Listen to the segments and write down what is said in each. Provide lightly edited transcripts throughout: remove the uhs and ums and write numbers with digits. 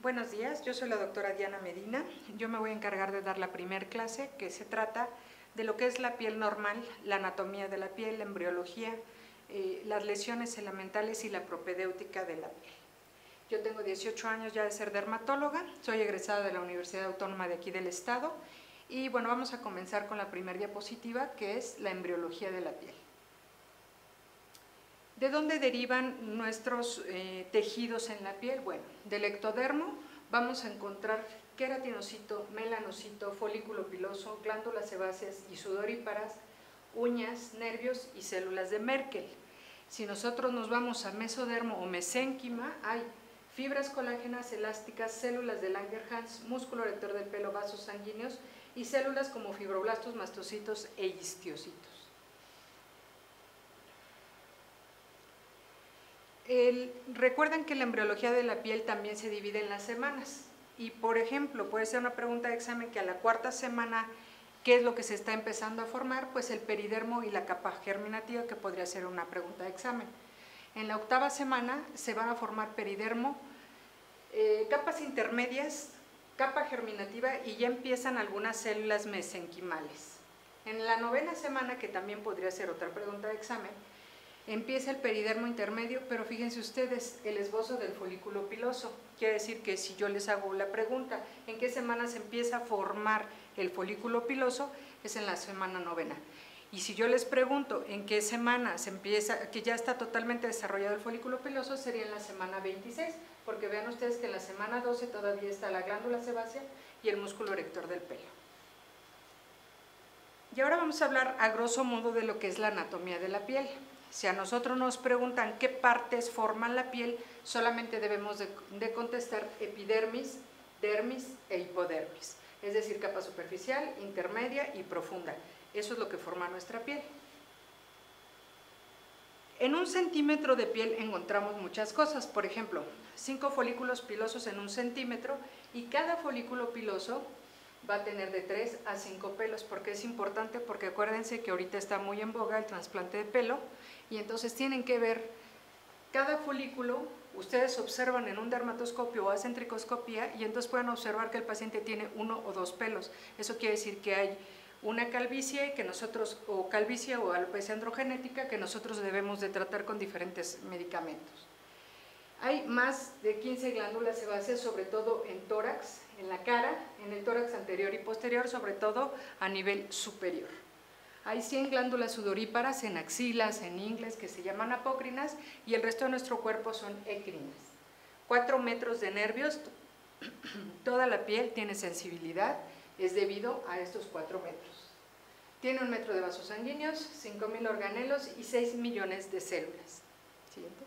Buenos días, yo soy la doctora Diana Medina. Yo me voy a encargar de dar la primer clase que se trata de lo que es la piel normal, la anatomía de la piel, la embriología, las lesiones elementales y la propedéutica de la piel. Yo tengo 18 años ya de ser dermatóloga, soy egresada de la Universidad Autónoma de aquí del Estado y bueno, vamos a comenzar con la primera diapositiva que es la embriología de la piel. ¿De dónde derivan nuestros tejidos en la piel? Bueno, del ectodermo vamos a encontrar queratinocito, melanocito, folículo piloso, glándulas sebáceas y sudoríparas, uñas, nervios y células de Merkel. Si nosotros nos vamos a mesodermo o mesénquima, hay fibras colágenas, elásticas, células de Langerhans, músculo erector del pelo, vasos sanguíneos y células como fibroblastos, mastocitos e histiocitos. Recuerden que la embriología de la piel también se divide en las semanas y, por ejemplo, puede ser una pregunta de examen que a la cuarta semana, ¿qué es lo que se está empezando a formar? Pues el peridermo y la capa germinativa, que podría ser una pregunta de examen. En la octava semana se van a formar peridermo, capas intermedias, capa germinativa y ya empiezan algunas células mesenquimales. En la novena semana, que también podría ser otra pregunta de examen, empieza el peridermo intermedio, pero fíjense ustedes, el esbozo del folículo piloso. Quiere decir que si yo les hago la pregunta, ¿en qué semana se empieza a formar el folículo piloso? Es en la semana novena. Y si yo les pregunto en qué semana se empieza, que ya está totalmente desarrollado el folículo piloso, sería en la semana 26, porque vean ustedes que en la semana 12 todavía está la glándula sebácea y el músculo erector del pelo. Y ahora vamos a hablar a grosso modo de lo que es la anatomía de la piel. Si a nosotros nos preguntan qué partes forman la piel, solamente debemos de contestar epidermis, dermis e hipodermis, es decir, capa superficial, intermedia y profunda. Eso es lo que forma nuestra piel. En 1 centímetro de piel encontramos muchas cosas, por ejemplo, 5 folículos pilosos en 1 centímetro y cada folículo piloso va a tener de 3 a 5 pelos. ¿Por qué es importante? Porque acuérdense que ahorita está muy en boga el trasplante de pelo y entonces tienen que ver cada folículo. Ustedes observan en un dermatoscopio o hacen tricoscopía y entonces pueden observar que el paciente tiene 1 o 2 pelos. Eso quiere decir que hay una calvicie que nosotros, o calvicie o alopecia androgenética, que nosotros debemos de tratar con diferentes medicamentos. Hay más de 15 glándulas sebáceas, sobre todo en tórax, en la cara, en el tórax anterior y posterior, sobre todo a nivel superior. Hay 100 glándulas sudoríparas en axilas, en ingles, que se llaman apócrinas, y el resto de nuestro cuerpo son écrinas. 4 metros de nervios, toda la piel tiene sensibilidad, es debido a estos 4 metros. Tiene 1 metro de vasos sanguíneos, 5.000 organelos y 6 millones de células. Siguiente.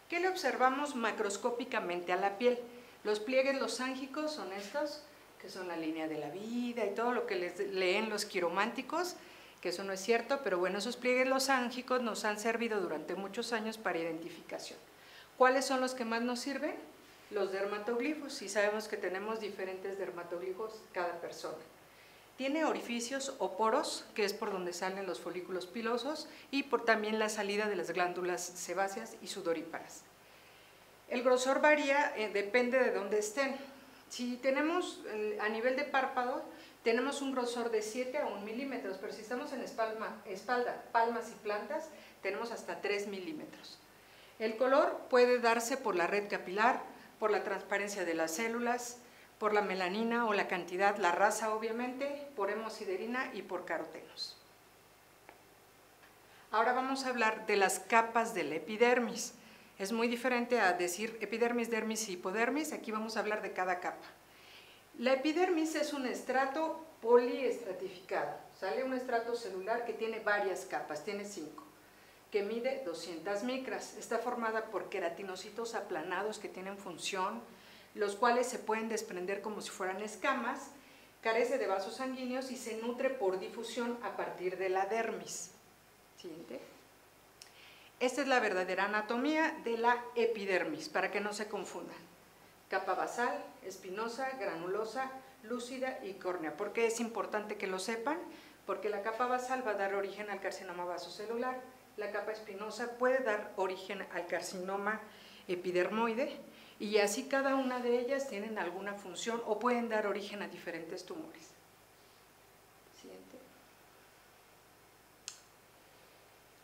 ¿Qué le observamos macroscópicamente a la piel? Los pliegues losángicos son estos, que son la línea de la vida y todo lo que les leen los quirománticos, que eso no es cierto, pero bueno, esos pliegues losángicos nos han servido durante muchos años para identificación. ¿Cuáles son los que más nos sirven? Los dermatoglifos, y sabemos que tenemos diferentes dermatoglifos cada persona. Tiene orificios o poros, que es por donde salen los folículos pilosos, y por también la salida de las glándulas sebáceas y sudoríparas. El grosor varía, depende de dónde estén. Si tenemos a nivel de párpado, tenemos un grosor de 7 a 1 milímetros, pero si estamos en espalda, palmas y plantas, tenemos hasta 3 milímetros. El color puede darse por la red capilar, por la transparencia de las células, por la melanina o la cantidad, la raza obviamente, por hemosiderina y por carotenos. Ahora vamos a hablar de las capas de la epidermis. Es muy diferente a decir epidermis, dermis y hipodermis, aquí vamos a hablar de cada capa. La epidermis es un estrato poliestratificado, sale un estrato celular que tiene varias capas, tiene 5, que mide 200 micras, está formada por queratinocitos aplanados que tienen función, los cuales se pueden desprender como si fueran escamas, carece de vasos sanguíneos y se nutre por difusión a partir de la dermis. Siguiente. Esta es la verdadera anatomía de la epidermis, para que no se confundan. Capa basal, espinosa, granulosa, lúcida y córnea. ¿Por qué es importante que lo sepan? Porque la capa basal va a dar origen al carcinoma vasocelular, la capa espinosa puede dar origen al carcinoma epidermoide y así cada una de ellas tienen alguna función o pueden dar origen a diferentes tumores. Siguiente.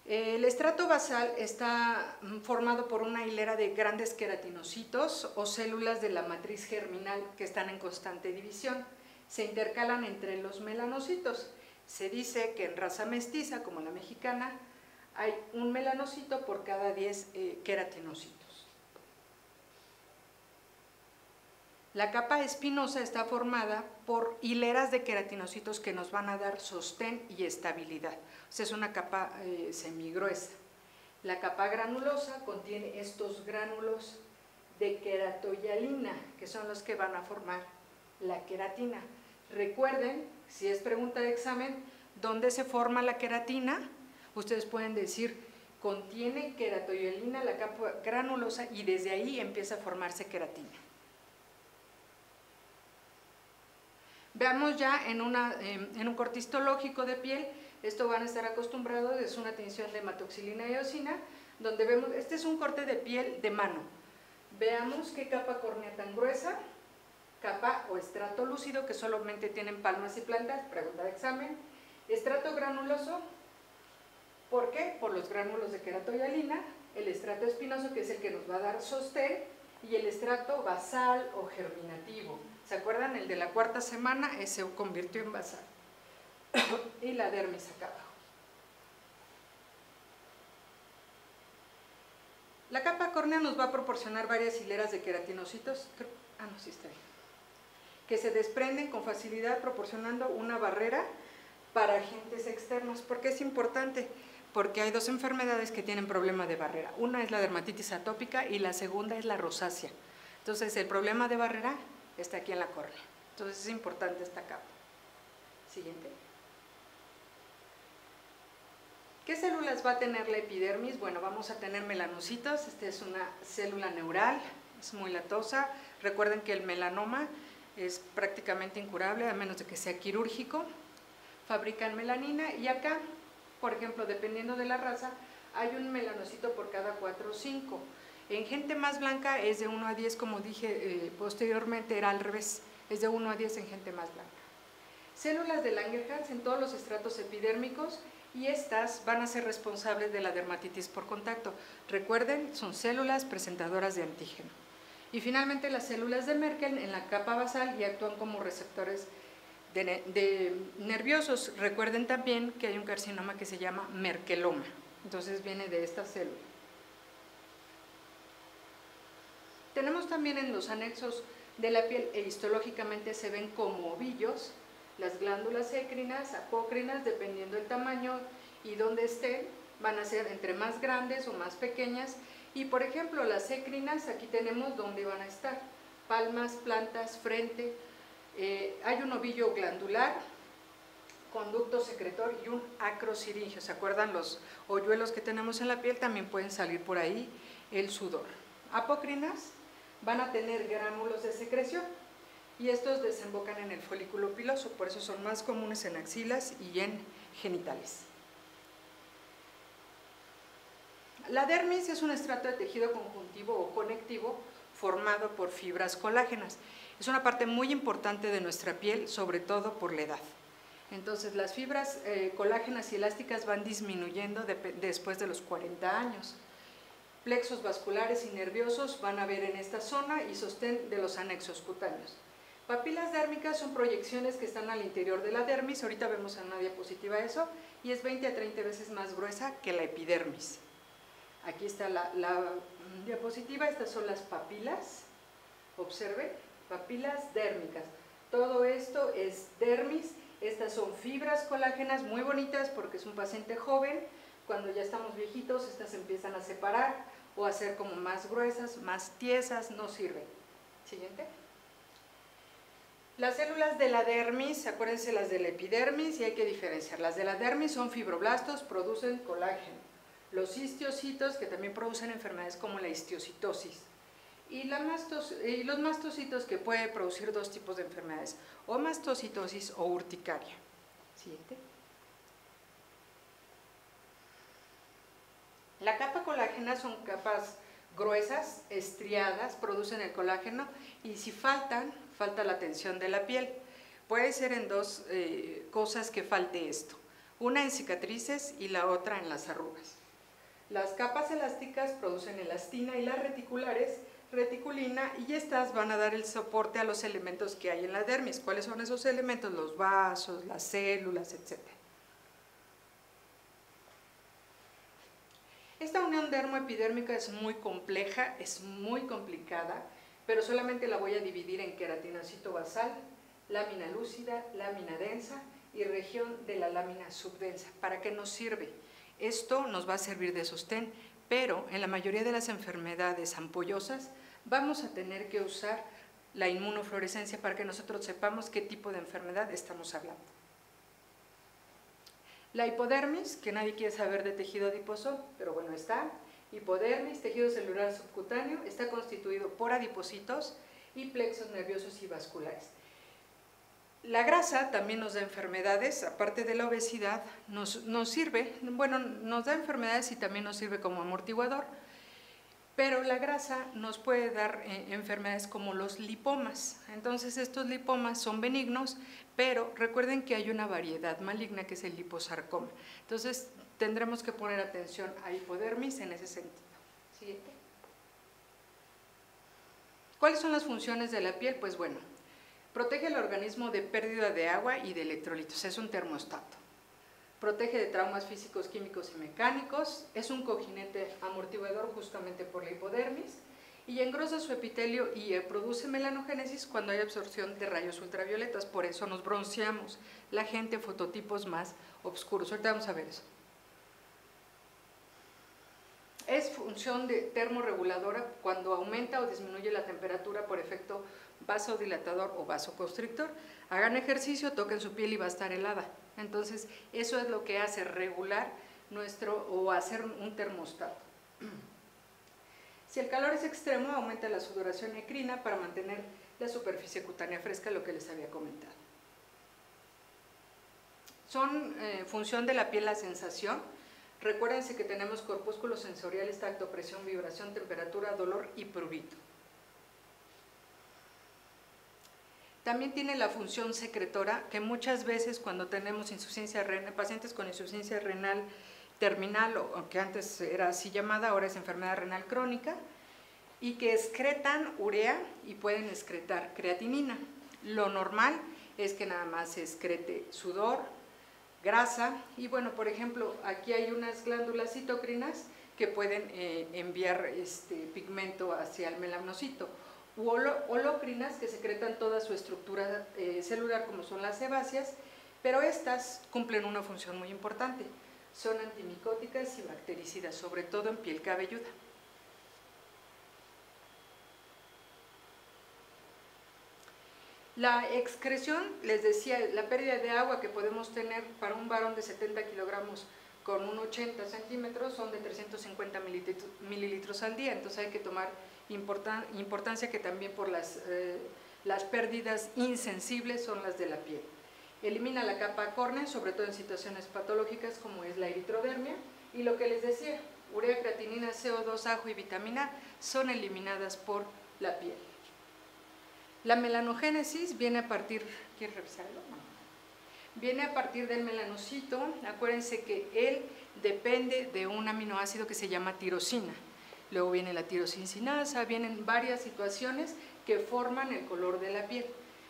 El estrato basal está formado por una hilera de grandes queratinocitos o células de la matriz germinal que están en constante división. Se intercalan entre los melanocitos. Se dice que en raza mestiza, como la mexicana, hay un melanocito por cada 10 queratinocitos. La capa espinosa está formada por hileras de queratinocitos que nos van a dar sostén y estabilidad. O sea, es una capa semigruesa. La capa granulosa contiene estos gránulos de queratohialina, que son los que van a formar la queratina. Recuerden, si es pregunta de examen, ¿dónde se forma la queratina? Ustedes pueden decir, contiene queratohialina la capa granulosa y desde ahí empieza a formarse queratina. Veamos ya en un corte histológico de piel, esto van a estar acostumbrados, es una tinción de hematoxilina y eosina, donde vemos, este es un corte de piel de mano. Veamos qué capa córnea tan gruesa, capa o estrato lúcido que solamente tienen palmas y plantas, pregunta de examen. Estrato granuloso, ¿por qué? Por los gránulos de queratohialina, el estrato espinoso que es el que nos va a dar sostén y el estrato basal o germinativo. ¿Se acuerdan? El de la cuarta semana se convirtió en basal. Y la dermis acá abajo. La capa córnea nos va a proporcionar varias hileras de queratinocitos, sí está bien, que se desprenden con facilidad proporcionando una barrera para agentes externos. ¿Por qué es importante? Porque hay dos enfermedades que tienen problema de barrera. Una es la dermatitis atópica y la segunda es la rosácea. Entonces el problema de barrera está aquí en la córnea. Entonces es importante esta capa. Siguiente. ¿Qué células va a tener la epidermis? Bueno, vamos a tener melanocitos. Esta es una célula neural, es muy latosa. Recuerden que el melanoma es prácticamente incurable, a menos de que sea quirúrgico. Fabrican melanina y acá, por ejemplo, dependiendo de la raza, hay un melanocito por cada 4 o 5. En gente más blanca es de 1 a 10, como dije posteriormente, era al revés, es de 1 a 10 en gente más blanca. Células de Langerhans en todos los estratos epidérmicos y estas van a ser responsables de la dermatitis por contacto. Recuerden, son células presentadoras de antígeno. Y finalmente las células de Merkel en la capa basal y actúan como receptores de nerviosos. Recuerden también que hay un carcinoma que se llama merkeloma, entonces viene de esta célula. Tenemos también en los anexos de la piel e histológicamente se ven como ovillos, las glándulas écrinas, apócrinas, dependiendo del tamaño y dónde estén, van a ser entre más grandes o más pequeñas. Y por ejemplo las écrinas, aquí tenemos dónde van a estar, palmas, plantas, frente. Hay un ovillo glandular, conducto secretor y un acrosiringio. ¿Se acuerdan los hoyuelos que tenemos en la piel? También pueden salir por ahí el sudor. Apócrinas van a tener gránulos de secreción y estos desembocan en el folículo piloso, por eso son más comunes en axilas y en genitales. La dermis es un estrato de tejido conjuntivo o conectivo formado por fibras colágenas. Es una parte muy importante de nuestra piel, sobre todo por la edad. Entonces, las fibras colágenas y elásticas van disminuyendo después de los 40 años. Plexos vasculares y nerviosos van a haber en esta zona y sostén de los anexos cutáneos. Papilas dérmicas son proyecciones que están al interior de la dermis, ahorita vemos en una diapositiva eso, y es 20 a 30 veces más gruesa que la epidermis. Aquí está la diapositiva, estas son las papilas, observen, papilas dérmicas. Todo esto es dermis, estas son fibras colágenas muy bonitas porque es un paciente joven, cuando ya estamos viejitos estas se empiezan a separar o a ser como más gruesas, más tiesas, no sirven. Siguiente. Las células de la dermis, acuérdense las de la epidermis y hay que diferenciar. Las de la dermis son fibroblastos, producen colágeno. Los histiocitos, que también producen enfermedades como la histiocitosis. Y los mastocitos, que pueden producir dos tipos de enfermedades, o mastocitosis o urticaria. Siguiente. La capa colágena son capas gruesas, estriadas, producen el colágeno y si falta la tensión de la piel. Puede ser en dos cosas que falte esto, una en cicatrices y la otra en las arrugas. Las capas elásticas producen elastina y las reticulares reticulina y estas van a dar el soporte a los elementos que hay en la dermis. ¿Cuáles son esos elementos? Los vasos, las células, etc. Esta unión dermoepidérmica es muy compleja, es muy complicada, pero solamente la voy a dividir en queratinocito basal, lámina lúcida, lámina densa y región de la lámina subdensa. ¿Para qué nos sirve? Esto nos va a servir de sostén, pero en la mayoría de las enfermedades ampollosas vamos a tener que usar la inmunofluorescencia para que nosotros sepamos qué tipo de enfermedad estamos hablando. La hipodermis, que nadie quiere saber de tejido adiposo, pero bueno, está. Hipodermis, tejido celular subcutáneo, está constituido por adipocitos y plexos nerviosos y vasculares. La grasa también nos da enfermedades, aparte de la obesidad, nos sirve, bueno, nos da enfermedades y también nos sirve como amortiguador, pero la grasa nos puede dar enfermedades como los lipomas. Entonces estos lipomas son benignos, pero recuerden que hay una variedad maligna que es el liposarcoma. Entonces tendremos que poner atención a hipodermis en ese sentido. Siguiente. ¿Cuáles son las funciones de la piel? Pues bueno, protege el organismo de pérdida de agua y de electrolitos, es un termostato. Protege de traumas físicos, químicos y mecánicos, es un cojinete amortiguador justamente por la hipodermis y engrosa su epitelio y produce melanogénesis cuando hay absorción de rayos ultravioletas, por eso nos bronceamos, la gente fototipos más oscuros. Ahorita vamos a ver eso. Es función de termorreguladora cuando aumenta o disminuye la temperatura por efecto vasodilatador o vasoconstrictor. Hagan ejercicio, toquen su piel y va a estar helada. Entonces, eso es lo que hace regular o hacer un termostato. Si el calor es extremo, aumenta la sudoración ecrina para mantener la superficie cutánea fresca, lo que les había comentado. Son función de la piel la sensación. Recuérdense que tenemos corpúsculos sensoriales, tacto, presión, vibración, temperatura, dolor y prurito. También tiene la función secretora, que muchas veces cuando tenemos insuficiencia renal, pacientes con insuficiencia renal terminal, o que antes era así llamada, ahora es enfermedad renal crónica, y que excretan urea y pueden excretar creatinina. Lo normal es que nada más se excrete sudor, grasa, y bueno, por ejemplo, aquí hay unas glándulas citocrinas que pueden enviar pigmento hacia el melanocito, u holocrinas que secretan toda su estructura celular como son las sebáceas, pero estas cumplen una función muy importante, son antimicóticas y bactericidas, sobre todo en piel cabelluda. La excreción, les decía, la pérdida de agua que podemos tener para un varón de 70 kilogramos con un 80 centímetros son de 350 mililitros al día, entonces hay que tomar importancia que también por las pérdidas insensibles son las de la piel. Elimina la capa córnea, sobre todo en situaciones patológicas como es la eritrodermia, y lo que les decía, urea, creatinina, CO2, ajo y vitamina son eliminadas por la piel. La melanogénesis viene a partir, ¿quieres revisarlo? No. Viene a partir del melanocito. Acuérdense que él depende de un aminoácido que se llama tirosina. Luego viene la tirosincinasa, vienen varias situaciones que forman el color de la piel.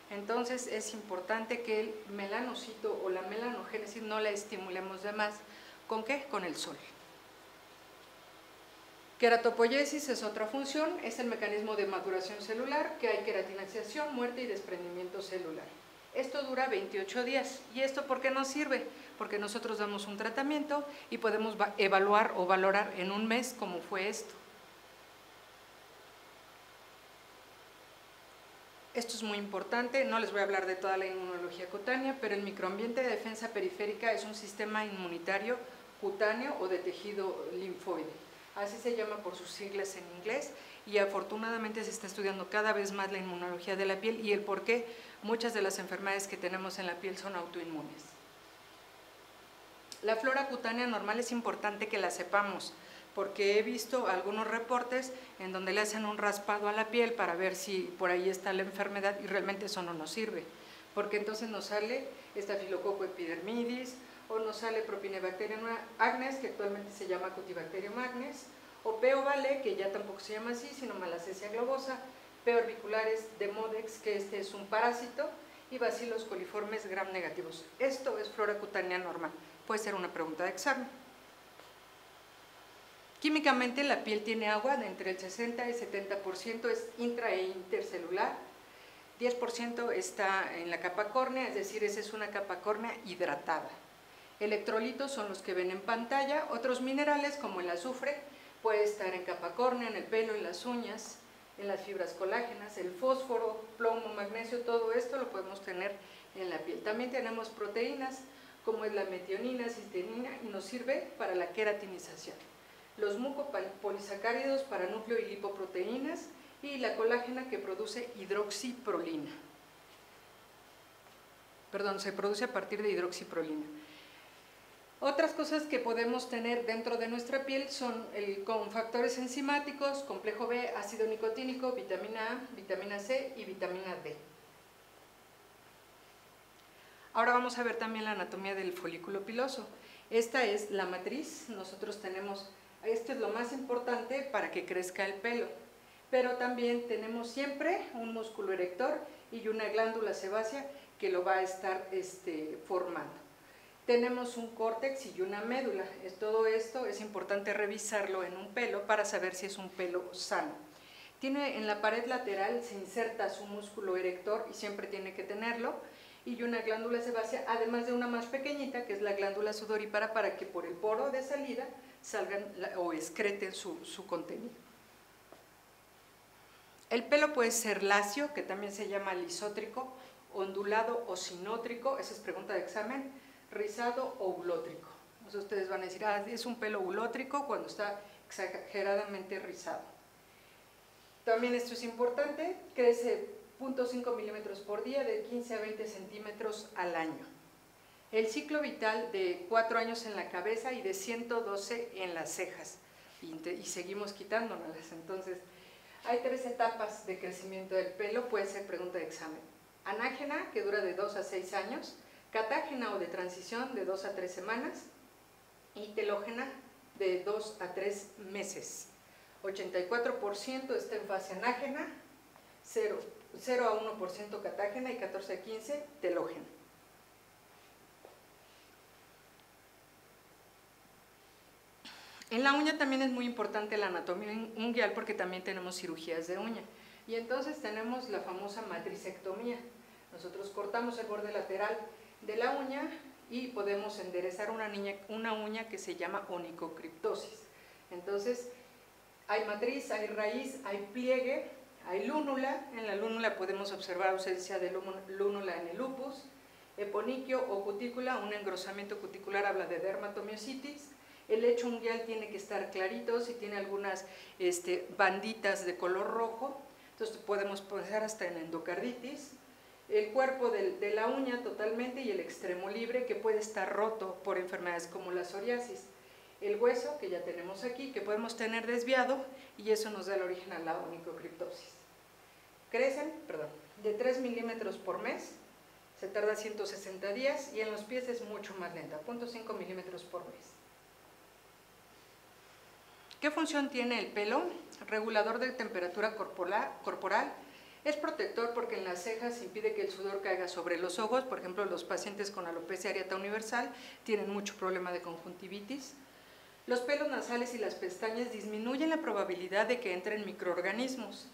Entonces es importante que el melanocito o la melanogénesis no la estimulemos de más. ¿Con qué? Con el sol. Queratopoiesis es otra función, es el mecanismo de maduración celular, que hay queratinización, muerte y desprendimiento celular. Esto dura 28 días. ¿Y esto por qué nos sirve? Porque nosotros damos un tratamiento y podemos evaluar o valorar en un mes cómo fue esto. Esto es muy importante, no les voy a hablar de toda la inmunología cutánea, pero el microambiente de defensa periférica es un sistema inmunitario cutáneo o de tejido linfoide. Así se llama por sus siglas en inglés, y afortunadamente se está estudiando cada vez más la inmunología de la piel y el por qué muchas de las enfermedades que tenemos en la piel son autoinmunes. La flora cutánea normal es importante que la sepamos, porque he visto algunos reportes en donde le hacen un raspado a la piel para ver si por ahí está la enfermedad y realmente eso no nos sirve, porque entonces nos sale Staphylococcus epidermidis o nos sale Propionibacterium agnes, que actualmente se llama Cutibacterium agnes, o P. ovale, que ya tampoco se llama así, sino Malassezia globosa, P. orbiculares Demodex, que este es un parásito, y Bacillus coliformes gram negativos. Esto es flora cutánea normal, puede ser una pregunta de examen. Químicamente la piel tiene agua de entre el 60 y 70%, es intra e intercelular, 10% está en la capa córnea, es decir, esa es una capa córnea hidratada. Electrolitos son los que ven en pantalla, otros minerales como el azufre puede estar en capa córnea, en el pelo, en las uñas, en las fibras colágenas, el fósforo, plomo, magnesio, todo esto lo podemos tener en la piel. También tenemos proteínas como es la metionina, cisteína y nos sirve para la queratinización. Los mucopolisacáridos para núcleo y lipoproteínas y la colágena que produce hidroxiprolina. Perdón, se produce a partir de hidroxiprolina. Otras cosas que podemos tener dentro de nuestra piel son con factores enzimáticos, complejo B, ácido nicotínico, vitamina A, vitamina C y vitamina D. Ahora vamos a ver también la anatomía del folículo piloso. Esta es la matriz, nosotros tenemos, esto es lo más importante para que crezca el pelo, pero también tenemos siempre un músculo erector y una glándula sebácea que lo va a estar formando. Tenemos un córtex y una médula. Todo esto es importante revisarlo en un pelo para saber si es un pelo sano. En la pared lateral se inserta su músculo erector y siempre tiene que tenerlo, y una glándula sebácea, además de una más pequeñita que es la glándula sudorípara, para que por el poro de salida salgan o excreten su contenido. El pelo puede ser lacio, que también se llama lisótrico, ondulado o sinótrico, esa es pregunta de examen, rizado o ulótrico. Entonces ustedes van a decir, es un pelo ulótrico cuando está exageradamente rizado. También esto es importante, crece 0.5 milímetros por día, de 15 a 20 centímetros al año. El ciclo vital de 4 años en la cabeza y de 112 en las cejas, y seguimos quitándonos. Entonces, hay 3 etapas de crecimiento del pelo, puede ser pregunta de examen. Anágena, que dura de 2 a 6 años, catágena o de transición de 2 a 3 semanas, y telógena de 2 a 3 meses. 84% está en fase anágena, 0 a 1% catágena y 14 a 15 telógena. En la uña también es muy importante la anatomía unguial, porque también tenemos cirugías de uña. Y entonces tenemos la famosa matricectomía. Nosotros cortamos el borde lateral de la uña y podemos enderezar una uña que se llama onicocriptosis. Entonces, hay matriz, hay raíz, hay pliegue, hay lúnula. En la lúnula podemos observar ausencia de lúnula en el lupus. Eponiquio o cutícula, un engrosamiento cuticular habla de dermatomiositis. El lecho unguial tiene que estar clarito, si tiene algunas banditas de color rojo, entonces podemos pensar hasta en endocarditis. El cuerpo de la uña totalmente y el extremo libre, que puede estar roto por enfermedades como la psoriasis. El hueso, que ya tenemos aquí, que podemos tener desviado, y eso nos da el origen a la onicocriptosis. Crecen, de 3 milímetros por mes, se tarda 160 días, y en los pies es mucho más lenta, 0.5 milímetros por mes. ¿Qué función tiene el pelo? Regulador de temperatura corporal. Es protector porque en las cejas impide que el sudor caiga sobre los ojos. Por ejemplo, los pacientes con alopecia areata universal tienen mucho problema de conjuntivitis. Los pelos nasales y las pestañas disminuyen la probabilidad de que entren microorganismos.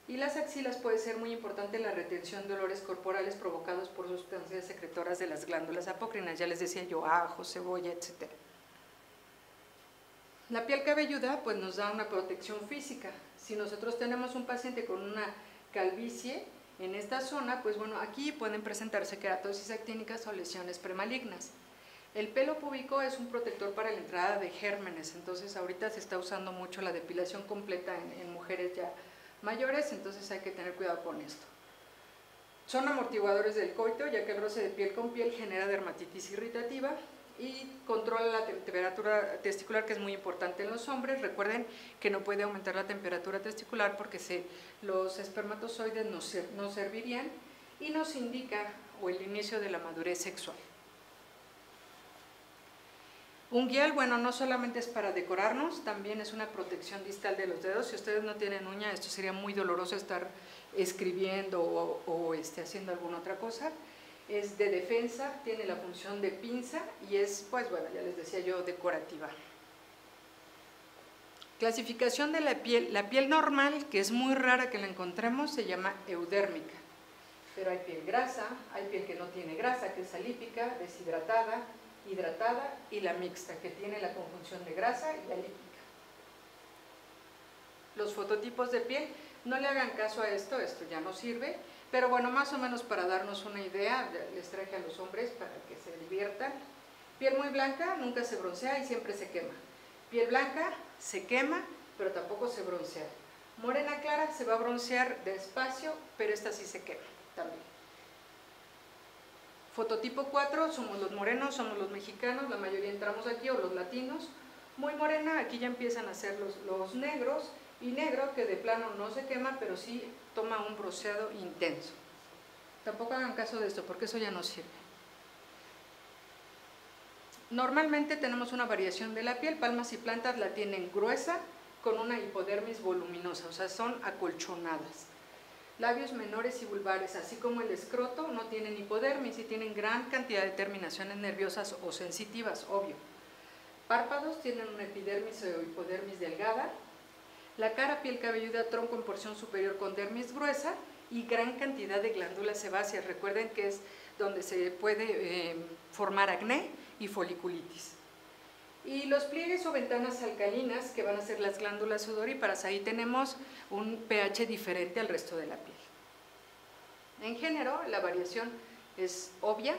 Y las axilas puede ser muy importante la retención de olores corporales provocados por sustancias secretoras de las glándulas apócrinas. Ya les decía yo, ajo, cebolla, etc. La piel cabelluda pues nos da una protección física. Si nosotros tenemos un paciente con una calvicie en esta zona, pues bueno, aquí pueden presentarse queratosis actínicas o lesiones premalignas. El pelo púbico es un protector para la entrada de gérmenes, entonces ahorita se está usando mucho la depilación completa en mujeres ya mayores, entonces hay que tener cuidado con esto. Son amortiguadores del coito, ya que el roce de piel con piel genera dermatitis irritativa, y controla la temperatura testicular, que es muy importante en los hombres. Recuerden que no puede aumentar la temperatura testicular porque los espermatozoides no servirían, y nos indica el inicio de la madurez sexual. Unguial, bueno, no solamente es para decorarnos, también es una protección distal de los dedos. Si ustedes no tienen uña, esto sería muy doloroso estar escribiendo o haciendo alguna otra cosa. Es de defensa, tiene la función de pinza y es, pues bueno, ya les decía yo, decorativa. Clasificación de la piel normal, que es muy rara que la encontremos, se llama eudérmica. Pero hay piel grasa, hay piel que no tiene grasa, que es alípica, deshidratada, hidratada, y la mixta, que tiene la conjunción de grasa y alípica. Los fototipos de piel, no le hagan caso a esto ya no sirve, pero bueno, más o menos para darnos una idea, les traje a los hombres para que se diviertan. Piel muy blanca, nunca se broncea y siempre se quema. Piel blanca, se quema, pero tampoco se broncea. Morena clara, se va a broncear despacio, pero esta sí se quema también. Fototipo 4, somos los morenos, somos los mexicanos, la mayoría entramos aquí, o los latinos. Muy morena, aquí ya empiezan a ser los negros, y negro que de plano no se quema, pero sí toma un bronceado intenso. Tampoco hagan caso de esto, porque eso ya no sirve. Normalmente tenemos una variación de la piel, palmas y plantas la tienen gruesa, con una hipodermis voluminosa, o sea, son acolchonadas. Labios menores y vulvares, así como el escroto, no tienen hipodermis y tienen gran cantidad de terminaciones nerviosas o sensitivas, obvio. Párpados tienen una epidermis o hipodermis delgada. La cara, piel cabelluda, tronco en porción superior con dermis gruesa y gran cantidad de glándulas sebáceas. Recuerden que es donde se puede formar acné y foliculitis. Y los pliegues o ventanas alcalinas, que van a ser las glándulas sudoríparas, ahí tenemos un pH diferente al resto de la piel. En género, la variación es obvia.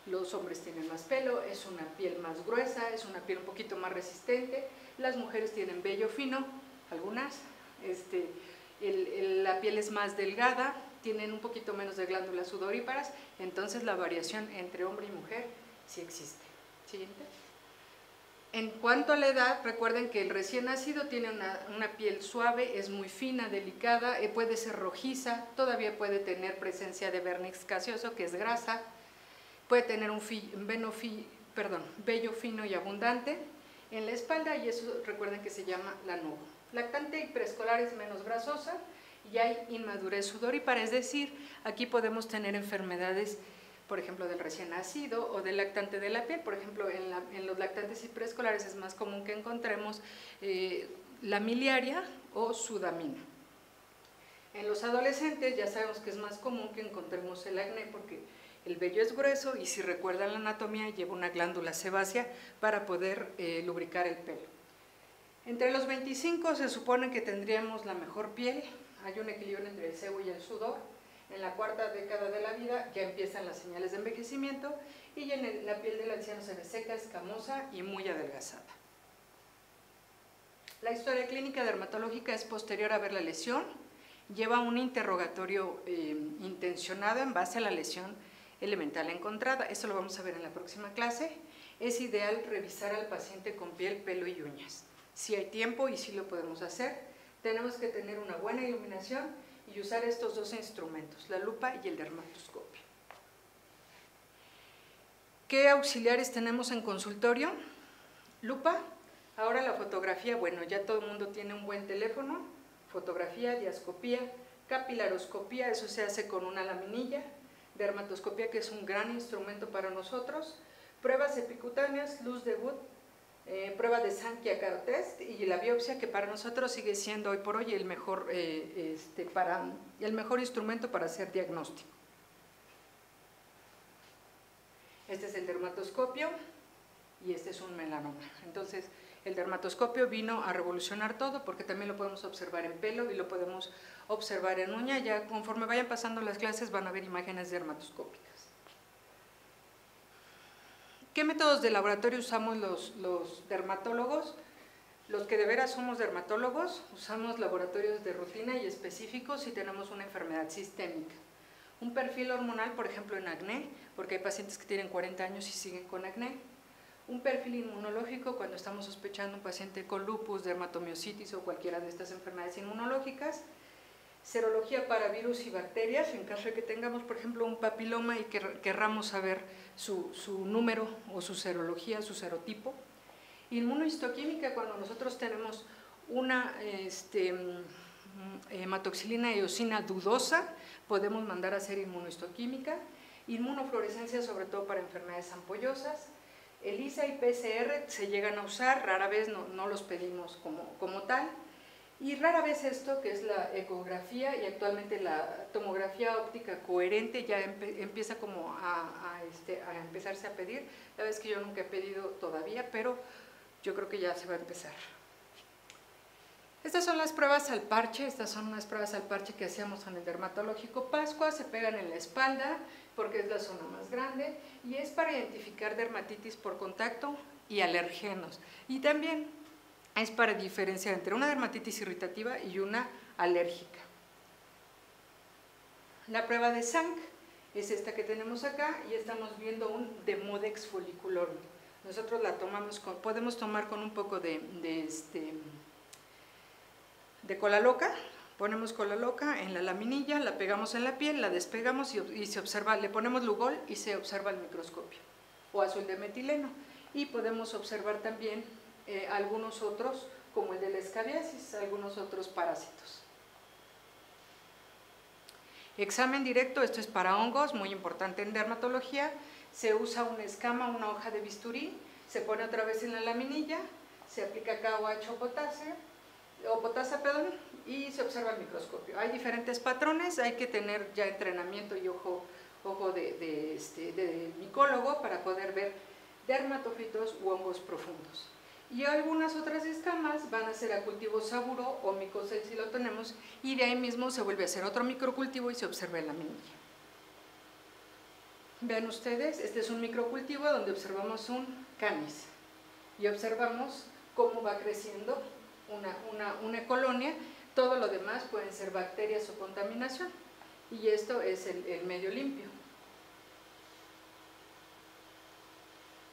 Los hombres tienen más pelo, es una piel más gruesa, es una piel un poquito más resistente. Las mujeres tienen vello fino, algunas. La piel es más delgada, tienen un poquito menos de glándulas sudoríparas, entonces la variación entre hombre y mujer sí existe. Siguiente. En cuanto a la edad, recuerden que el recién nacido tiene una piel suave, es muy fina, delicada, puede ser rojiza, todavía puede tener presencia de vernix gaseoso, que es grasa, puede tener un vello fino y abundante en la espalda, y eso recuerden que se llama lanugo. Lactante y preescolar es menos grasosa y hay inmadurez sudorípara, es decir, aquí podemos tener enfermedades, por ejemplo, del recién nacido o del lactante de la piel. Por ejemplo, en los lactantes y preescolares es más común que encontremos la miliaria o sudamina. En los adolescentes ya sabemos que es más común que encontremos el acné porque el vello es grueso y, si recuerdan la anatomía, lleva una glándula sebácea para poder lubricar el pelo. Entre los 25 se supone que tendríamos la mejor piel, hay un equilibrio entre el sebo y el sudor. En la cuarta década de la vida ya empiezan las señales de envejecimiento y en la piel del anciano se ve seca, escamosa y muy adelgazada. La historia clínica dermatológica es posterior a ver la lesión, lleva un interrogatorio intencionado en base a la lesión elemental encontrada. Esto lo vamos a ver en la próxima clase. Es ideal revisar al paciente con piel, pelo y uñas. Si hay tiempo y si lo podemos hacer, tenemos que tener una buena iluminación y usar estos dos instrumentos, la lupa y el dermatoscopio. ¿Qué auxiliares tenemos en consultorio? Lupa. Ahora la fotografía, bueno, ya todo el mundo tiene un buen teléfono. Fotografía, diascopía, capilaroscopía, eso se hace con una laminilla. Dermatoscopía, que es un gran instrumento para nosotros. Pruebas epicutáneas, luz de Wood, prueba de Sankey test y la biopsia, que para nosotros sigue siendo hoy por hoy el mejor instrumento para hacer diagnóstico. Este es el dermatoscopio y este es un melanoma. Entonces, el dermatoscopio vino a revolucionar todo porque también lo podemos observar en pelo y lo podemos observar en uña. Ya conforme vayan pasando las clases van a ver imágenes dermatoscópicas. ¿Qué métodos de laboratorio usamos los dermatólogos? Los que de veras somos dermatólogos, usamos laboratorios de rutina y específicos si tenemos una enfermedad sistémica. Un perfil hormonal, por ejemplo, en acné, porque hay pacientes que tienen 40 años y siguen con acné. un perfil inmunológico cuando estamos sospechando un paciente con lupus, dermatomiositis o cualquiera de estas enfermedades inmunológicas, serología para virus y bacterias, en caso de que tengamos, por ejemplo, un papiloma y querramos saber su número o su serología, su serotipo. Inmunohistoquímica, cuando nosotros tenemos una hematoxilina eosina dudosa, podemos mandar a hacer inmunohistoquímica. Inmunofluorescencia, sobre todo para enfermedades ampollosas. ELISA y PCR se llegan a usar, rara vez no los pedimos como tal. Y rara vez esto, que es la ecografía, y actualmente la tomografía óptica coherente ya empieza como a empezarse a pedir. La verdad es que yo nunca he pedido todavía, pero yo creo que ya se va a empezar. Estas son las pruebas al parche, estas son unas pruebas al parche que hacíamos en el dermatológico Pascua, se pegan en la espalda porque es la zona más grande y es para identificar dermatitis por contacto y alergenos. Y también es para diferenciar entre una dermatitis irritativa y una alérgica. La prueba de Zank es esta que tenemos acá y estamos viendo un Demodex folliculorum. Nosotros la tomamos podemos tomar con un poco de cola loca, ponemos cola loca en la laminilla, la pegamos en la piel, la despegamos y se observa, le ponemos Lugol y se observa el microscopio, o azul de metileno. Y podemos observar también algunos otros, como el de la escabiasis, algunos otros parásitos. Examen directo, esto es para hongos, muy importante en dermatología. Se usa una escama, una hoja de bisturí, se pone otra vez en la laminilla, se aplica KOH o potasa, y se observa el microscopio. Hay diferentes patrones, hay que tener ya entrenamiento y ojo de micólogo para poder ver dermatofitos u hongos profundos. Y algunas otras escamas van a ser a cultivo saburo o micocel si lo tenemos, y de ahí mismo se vuelve a hacer otro microcultivo y se observa en la laminilla. Vean ustedes, este es un microcultivo donde observamos un canis y observamos cómo va creciendo una colonia. Todo lo demás pueden ser bacterias o contaminación, y esto es el medio limpio.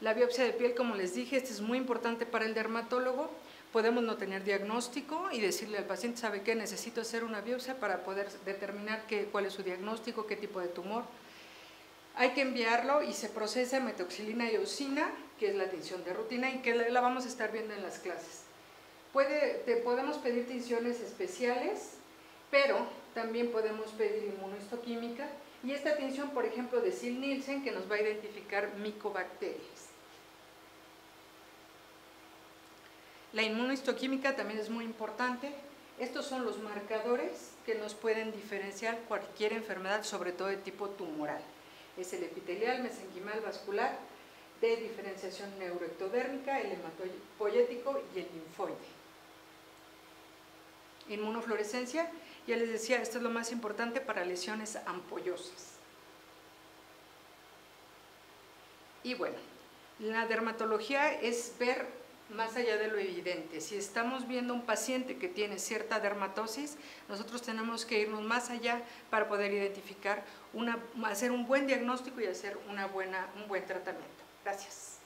La biopsia de piel, como les dije, esto es muy importante para el dermatólogo. Podemos no tener diagnóstico y decirle al paciente, ¿sabe qué? Necesito hacer una biopsia para poder determinar cuál es su diagnóstico, qué tipo de tumor. Hay que enviarlo y se procesa metoxilina y eosina, que es la tinción de rutina y que la vamos a estar viendo en las clases. Podemos pedir tinciones especiales, pero también podemos pedir inmunohistoquímica, y esta tinción, por ejemplo, de Sil-Nielsen, que nos va a identificar micobacterias. La inmunohistoquímica también es muy importante. Estos son los marcadores que nos pueden diferenciar cualquier enfermedad, sobre todo de tipo tumoral. Es el epitelial, mesenquimal, vascular, de diferenciación neuroectodérmica, el hematopoyético y el linfoide. Inmunofluorescencia, ya les decía, esto es lo más importante para lesiones ampollosas. Y bueno, la dermatología es ver más allá de lo evidente. Si estamos viendo un paciente que tiene cierta dermatosis, nosotros tenemos que irnos más allá para poder identificar, hacer un buen diagnóstico y hacer un buen tratamiento. Gracias.